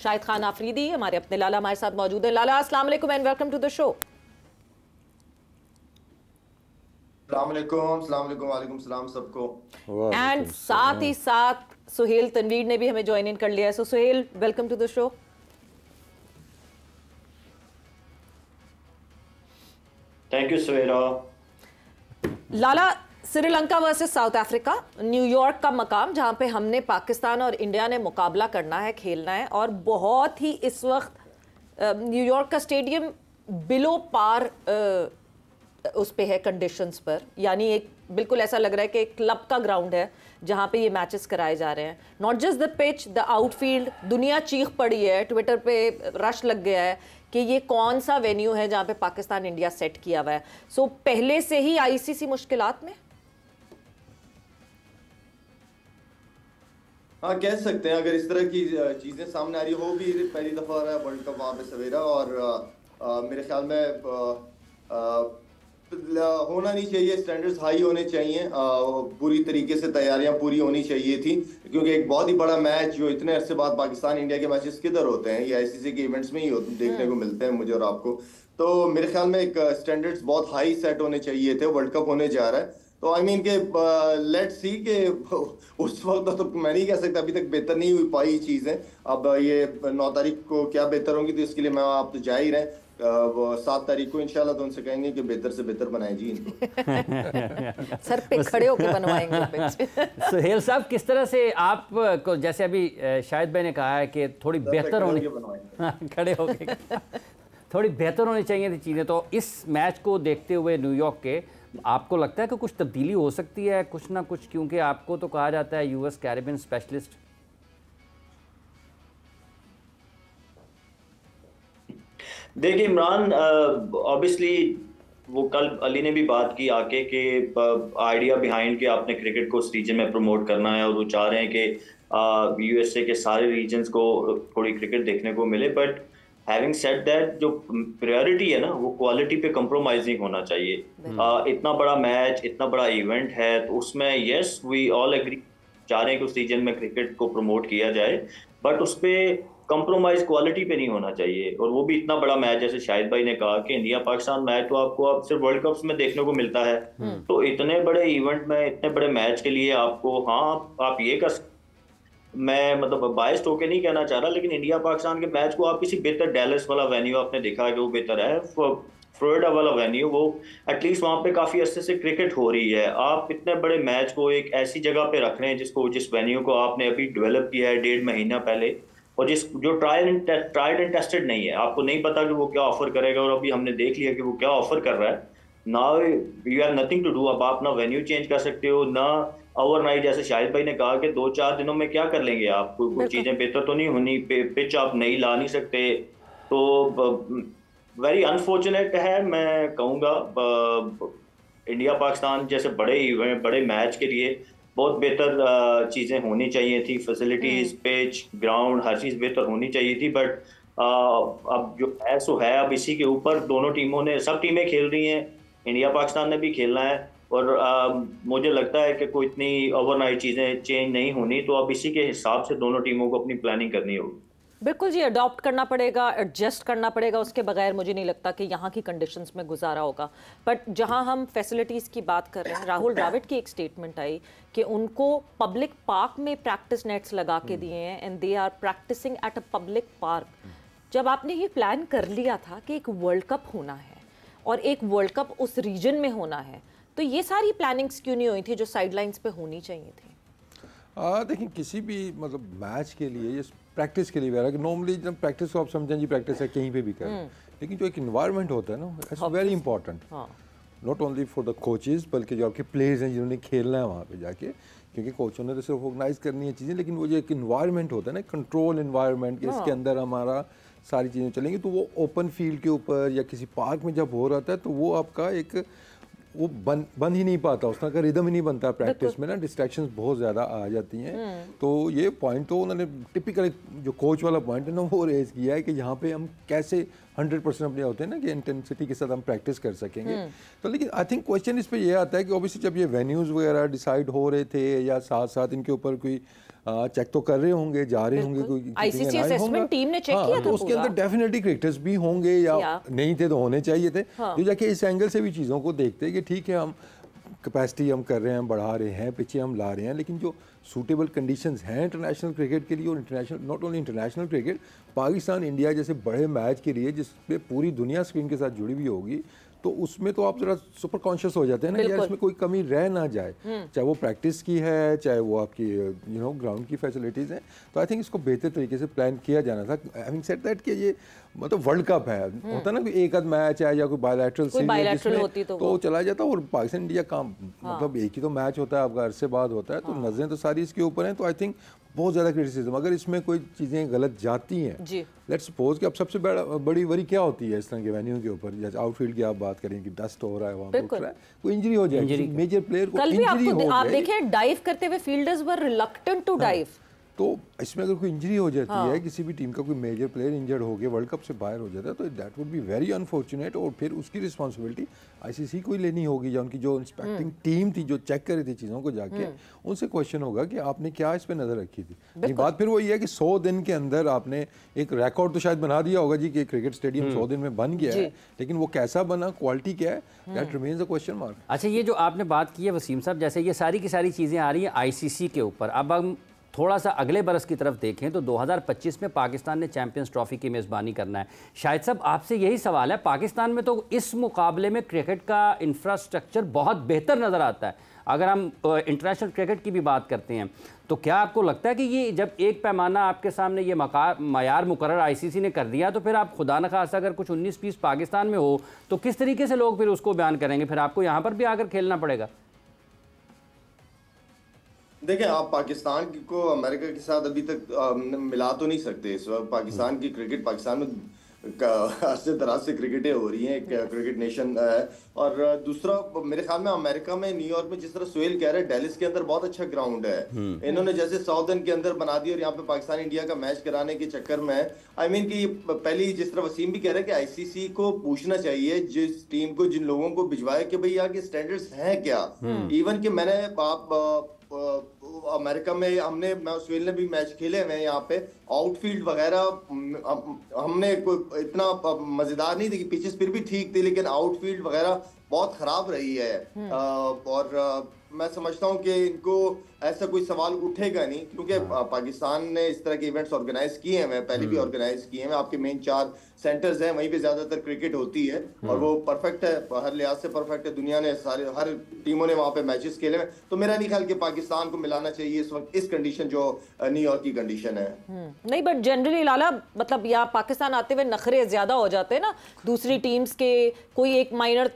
शाहिद खान आफरीदी हमारे अपने लाला हमारे साथ मौजूद है। लाला अस्सलाम वालेकुम and welcome to the show. वालेकुम सलाम सबको। एंड साथ ही साथ सुहेल तनवीर ने भी हमें ज्वाइन इन कर लिया है। So Suhail, welcome to the show. Thank you Suhera. लाला, Sri Lanka versus South Africa, New York का मकाम जहां पे हमने पाकिस्तान और इंडिया ने मुकाबला करना है, खेलना है, और बहुत ही इस वक्त न्यूयॉर्क का स्टेडियम बिलो पार उस पे है कंडीशंस पर, यानी एक बिल्कुल ऐसा लग रहा है कि एक क्लब का ग्राउंड है जहां पे ये मैचेस कराए जा रहे हैं। Not just the pitch, the outfield, दुनिया चीख पड़ी है, ट्विटर पे रश लग गया है कि ये कौन सा वेन्यू है जहां पे पाकिस्तान इंडिया सेट किया हुआ है। सो पहले से ही आईसीसी मुश्किलात में। हाँ, कह सकते हैं अगर इस तरह की चीजें सामने आ रही हो भी। पहली दफा हो रहा है वर्ल्ड कप वहां पे सवेरा, और मेरे ख्याल में होना नहीं चाहिए, स्टैंडर्ड्स हाई होने चाहिए, पूरी तरीके से तैयारियां पूरी होनी चाहिए थी, क्योंकि एक बहुत ही बड़ा मैच जो इतने अरसे बाद पाकिस्तान इंडिया के मैचेस किधर होते हैं, ये आईसीसी के इवेंट्स में ही देखने को मिलते हैं मुझे और आपको। तो मेरे ख्याल में एक स्टैंडर्ड्स बहुत हाई सेट होने चाहिए थे। वर्ल्ड कप होने जा रहा है तो आई मीन के लेट्स सी के उस वक्त तो मैं नहीं कह सकता, अभी तक बेहतर नहीं हुई पाई चीजें। अब ये 9 तारीख को क्या बेहतर होंगी, तो इसके लिए मैं आप तो जा ही रहे। 7 तारीख को इंशाल्लाह तो उनसे कहेंगे कि बेहतर से बेहतर बनाएं जी इनको। सर पे खड़े होकर बनवाएंगे। सुहेल साहब, किस तरह से आप को, जैसे अभी शाहिद भाई ने कहा है कि थोड़ी बेहतर होनी खड़े होके थोड़ी बेहतर होनी चाहिए थी चीज़ें, तो इस मैच को देखते हुए न्यूयॉर्क के आपको लगता है कि कुछ तब्दीली हो सकती है कुछ ना कुछ, क्योंकि आपको तो कहा जाता है यूएस कैरिबियन स्पेशलिस्ट। देखिए इमरान, ऑब्वियसली वो कल अली ने भी बात की आके कि आइडिया बिहाइंड के आपने क्रिकेट को उस रीजन में प्रमोट करना है, और वो चाह रहे हैं कि यूएसए के सारे रीजन्स को थोड़ी क्रिकेट देखने को मिले। बट हैविंग सेड दैट, जो प्रायोरिटी है ना वो क्वालिटी पे कंप्रोमाइज नहीं होना चाहिए। इतना बड़ा मैच, इतना बड़ा इवेंट है, तो उसमें यस वी ऑल एग्री, चाह रहे हैं कि उस रीजन में क्रिकेट को प्रमोट किया जाए, बट उस पर कंप्रोमाइज क्वालिटी पे नहीं होना चाहिए। और वो भी इतना बड़ा मैच, जैसे शाहिद भाई ने कहा कि इंडिया पाकिस्तान मैच तो आपको अब सिर्फ वर्ल्ड कप्स में देखने को मिलता है, तो इतने बड़े इवेंट में, इतने बड़े मैच के लिए आपको, हाँ आप ये कर, मैं मतलब बायस्ड होके नहीं कहना चाह रहा, लेकिन इंडिया पाकिस्तान के मैच को आप किसी बेहतर, डैलस वाला वेन्यू आपने देखा है कि वो बेहतर है, फ्लोरिडा वाला वेन्यू, वो एटलीस्ट वहाँ पे काफी अच्छे से क्रिकेट हो रही है। आप इतने बड़े मैच को एक ऐसी जगह पे रख रहे हैं जिस वेन्यू को आपने अभी डेवलप किया है 1.5 महीना पहले, और जो ट्राइड एंड टेस्टेड नहीं है, आपको नहीं पता कि वो क्या ऑफर करेगा, और अभी हमने देख लिया कि वो क्या ऑफर कर रहा है। Now you have nothing to do. अब आप ना वेन्यू चेंज कर सकते हो, ना ओवरनाइट, जैसे शाहिद भाई ने कहा कि 2-4 दिनों में क्या कर लेंगे आप, कोई चीजें बेहतर तो नहीं होनी, पिच आप नहीं ला नहीं सकते, तो वेरी अनफॉर्चुनेट है मैं कहूँगा। इंडिया पाकिस्तान जैसे बड़े मैच के लिए बहुत बेहतर चीजें होनी चाहिए थी, फैसिलिटीज, पिच, ग्राउंड, हर चीज बेहतर होनी चाहिए थी। बट अब जो है सो है, अब इसी के ऊपर दोनों टीमों ने, सब टीमें खेल रही हैं, इंडिया पाकिस्तान ने भी खेलना है, और मुझे लगता है कि कोई इतनी ओवरनाइट चीजें चेंज नहीं होनी, तो अब इसी के हिसाब से दोनों टीमों को अपनी प्लानिंग करनी होगी। बिल्कुल जी, अडॉप्ट करना पड़ेगा, एडजस्ट करना पड़ेगा, उसके बगैर मुझे नहीं लगता कि यहाँ की कंडीशंस में गुजारा होगा। बट जहाँ हम फैसिलिटीज़ की बात कर रहे हैं, राहुल द्रविड़ की एक स्टेटमेंट आई कि उनको पब्लिक पार्क में प्रैक्टिस नेट्स लगा के दिए हैं and they are practising at a public park. जब आपने ये प्लान कर लिया था कि एक वर्ल्ड कप होना है और एक वर्ल्ड कप उस रीजन में होना है, तो ये सारी प्लानिंग्स क्यों नहीं हुई थी जो साइडलाइंस पे होनी चाहिए थी? देखिए, किसी भी मतलब मैच के लिए या प्रैक्टिस के लिए कि नॉर्मली जब प्रैक्टिस को आप समझें जी प्रैक्टिस है कहीं पे भी करें, लेकिन जो एक इन्वायरमेंट होता है ना, it's very important, not only for the coaches, बल्कि जो आपके प्लेयर्स हैं जिन्होंने खेलना है वहाँ पे जाके, क्योंकि कोचों ने तो सिर्फ ऑर्गेनाइज करनी है चीज़ें, लेकिन वो जो एक इन्वायरमेंट होता है ना, कंट्रोल इन्वायरमेंट, इसके अंदर हमारा सारी चीज़ें चलेंगी, तो वो ओपन फील्ड के ऊपर या किसी पार्क में जब हो रहा था, तो वो आपका एक वो बन ही नहीं पाता, उसका का रिदम ही नहीं बनता प्रैक्टिस में ना, डिस्ट्रैक्शंस बहुत ज़्यादा आ जाती हैं। तो ये पॉइंट तो उन्होंने टिपिकल जो कोच वाला पॉइंट है ना वो रेज किया है कि यहाँ पे हम कैसे 100% अपने होते हैं ना कि इंटेंसिटी के साथ हम प्रैक्टिस कर सकेंगे। तो लेकिन आई थिंक क्वेश्चन इस पे ये आता है कि ऑब्वियसली जब ये वेन्यूज़ वगैरह डिसाइड हो रहे थे या साथ साथ इनके ऊपर कोई चेक तो कर रहे होंगे, जा रहे होंगे, कोई आईसीसी असेसमेंट टीम ने चेक किया था, तो उसके अंदर डेफिनेटली क्रिकेटर्स भी होंगे या नहीं थे तो होने चाहिए थे। तो जाके इस एंगल से भी चीज़ों को देखते हैं कि ठीक है, हम कैपेसिटी हम कर रहे हैं, बढ़ा रहे हैं, पिछे हम ला रहे हैं, लेकिन जो सूटेबल कंडीशंस हैं इंटरनेशनल क्रिकेट के लिए, और international, not only international cricket, Pakistan India जैसे बड़े मैच के लिए जिसपे पूरी दुनिया स्क्रीन के साथ जुड़ी हुई होगी, तो उसमें तो आप जरा सुपर कॉन्शियस हो जाते हैं ना, यार इसमें कोई कमी रह ना जाए, चाहे वो प्रैक्टिस की है, चाहे वो आपकी ग्राउंड की फैसिलिटीज़ हैं। तो आई थिंक इसको बेहतर तरीके से प्लान किया जाना था। हैविंग सेड दैट कि ये मतलब वर्ल्ड कप है, होता ना कि एक आध मैच है या कोई बायलैटरल सीरीज होती तो चला जाता, और पाकिस्तान इंडिया का मतलब एक ही तो मैच होता है, आपका अरसे बाद होता है, तो नजरें तो सारी इसके ऊपर हैं। तो आई थिंक बहुत ज़्यादा क्रिटिसिज्म, अगर इसमें कोई चीज़ें गलत जाती हैं, लेट्स सपोज कि अब सबसे बड़ी वरी क्या होती है इस तरह के वेन्यू के ऊपर, जैसे आउटफील्ड की आप बात करें कि डस्ट हो रहा है, वहाँ उठ रहा है, कोई इंजरी हो जाए, मेजर प्लेयर को इंजरी हो जाए, आप देखिए डाइव करते हुए fielders were reluctant to dive, तो इसमें अगर कोई इंजरी हो जाती है, किसी भी टीम का कोई मेजर प्लेयर इंजर्ड हो गया, वर्ल्ड कप से बाहर हो जाता है, तो that would be very unfortunate, और फिर उसकी रिस्पॉन्सिबिलिटी आईसीसी को ही लेनी होगी, या उनकी जो इंस्पेक्टिंग टीम थी जो चेक कर रही थी चीज़ों को, जाके उनसे क्वेश्चन होगा कि आपने क्या इस पर नज़र रखी थी। बात फिर वही है कि 100 दिन के अंदर आपने एक रिकॉर्ड तो शायद बना दिया होगा जी कि क्रिकेट स्टेडियम 100 दिन में बन गया है, लेकिन वो कैसा बना, क्वालिटी क्या है, that remains a question mark. अच्छा, ये जो आपने बात की है वसीम साहब, जैसे ये सारी की सारी चीज़ें आ रही हैं आईसीसी के ऊपर, अब हम थोड़ा सा अगले बरस की तरफ देखें तो 2025 में पाकिस्तान ने चैंपियंस ट्रॉफी की मेज़बानी करना है। शायद साहब आपसे यही सवाल है, पाकिस्तान में तो इस मुकाबले में क्रिकेट का इंफ्रास्ट्रक्चर बहुत बेहतर नज़र आता है। अगर हम इंटरनेशनल क्रिकेट की भी बात करते हैं तो क्या आपको लगता है कि ये जब एक पैमाना आपके सामने ये मयार मुकर्रर आईसीसी ने कर दिया, तो फिर आप खुदा न खासा अगर कुछ 19-20 पाकिस्तान में हो तो किस तरीके से लोग फिर उसको बयान करेंगे, फिर आपको यहाँ पर भी आकर खेलना पड़ेगा? देखिए, आप पाकिस्तान को अमेरिका के साथ अभी तक मिला तो नहीं सकते। इस वक्त पाकिस्तान की क्रिकेट, पाकिस्तान में अरसे दराज से क्रिकेटें हो रही हैं, एक क्रिकेट नेशन है। और दूसरा, मेरे ख्याल में अमेरिका में, न्यूयॉर्क में, जिस तरह सुहेल कह रहे हैं, डेलिस के अंदर बहुत अच्छा ग्राउंड है, इन्होंने जैसे साउदर्न के अंदर बना दिया, और यहाँ पे पाकिस्तान इंडिया का मैच कराने के चक्कर में आई मीन कि पहली, जिस तरह वसीम भी कह रहे हैं कि आईसीसी को पूछना चाहिए जिस टीम को, जिन लोगों को भिजवाए कि भाई यहाँ के स्टैंडर्ड्स हैं क्या। इवन कि मैंने अमेरिका में मैं सुहेल ने भी मैच खेले हुए हैं, यहाँ पे आउटफील्ड वगैरह हमने कोई इतना मजेदार नहीं थी, पिचेस फिर भी ठीक थी, लेकिन आउटफील्ड वगैरह बहुत खराब रही है। और मैं समझता हूँ कि इनको ऐसा कोई सवाल उठेगा नहीं, क्योंकि पाकिस्तान ने इस तरह के इवेंट्स ऑर्गेनाइज किए हैं, पहले भी ऑर्गेनाइज किए हैं। आपके मेन 4 सेंटर्स हैं, वहीं पे ज्यादातर क्रिकेट होती है, और वो परफेक्ट है, हर लिहाज से परफेक्ट है। दुनिया ने हर टीमों ने वहां पे मैचेस खेले हैं, तो मेरा नहीं ख्याल कि पाकिस्तान को मिलाना चाहिए इस वक्त इस कंडीशन जो न्यूयॉर्क की कंडीशन है। नहीं, बट जनरली लाला, मतलब यहाँ पाकिस्तान आते हुए नखरे ज्यादा हो जाते हैं ना दूसरी टीम्स के, कोई एक माइनर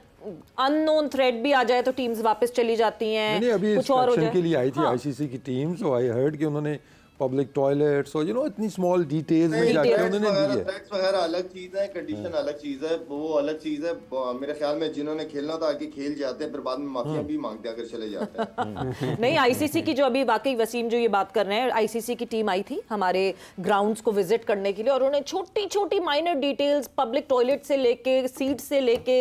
अननोन थ्रेड भी आ जाए तो टीम्स वापस चली जाती हैं। नहीं, अभी कुछ और हो जाए के लिए आई थी आईसीसी की टीम, सो आई हर्ड कि उन्होंने पब्लिक टॉयलेट्स और इतनी स्मॉल डिटेल्स में जाके उन्होंने दी है। टैक्स वगैरह अलग चीज है, कंडीशन अलग चीज है, वो अलग चीज है। मेरे ख्याल में जिन्होंने खेलना था आके खेल जाते हैं, फिर बाद में माफिया भी मांगते हैं अगर चले जाते हैं। नहीं, आईसीसी की जो अभी वाकई वसीम जो ये बात कर रहे हैं, आईसीसी की टीम आई थी हमारे ग्राउंड्स को विजिट करने के लिए, और उन्होंने छोटी छोटी माइनर डिटेल्स, पब्लिक टॉयलेट से लेके सीट से लेके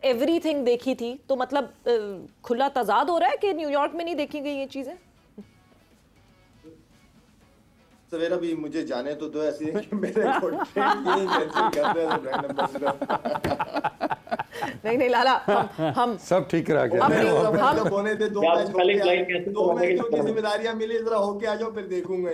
एवरीथिंग देखी थी। तो मतलब खुला तजाद हो रहा है कि न्यूयॉर्क में नहीं देखी गई ये चीजें। सवेरा भी मुझे जाने तो दो, ऐसे नहीं कि मेरे को ट्रेन यही कैंसिल कर रहे हैं ब्रांड एम्बेसडर। नहीं लाला, हम सब ठीक करा के हम होने थे 2 मैचों की जिम्मेदारियां मिली, जरा होके आ जाओ फिर देखूंगा।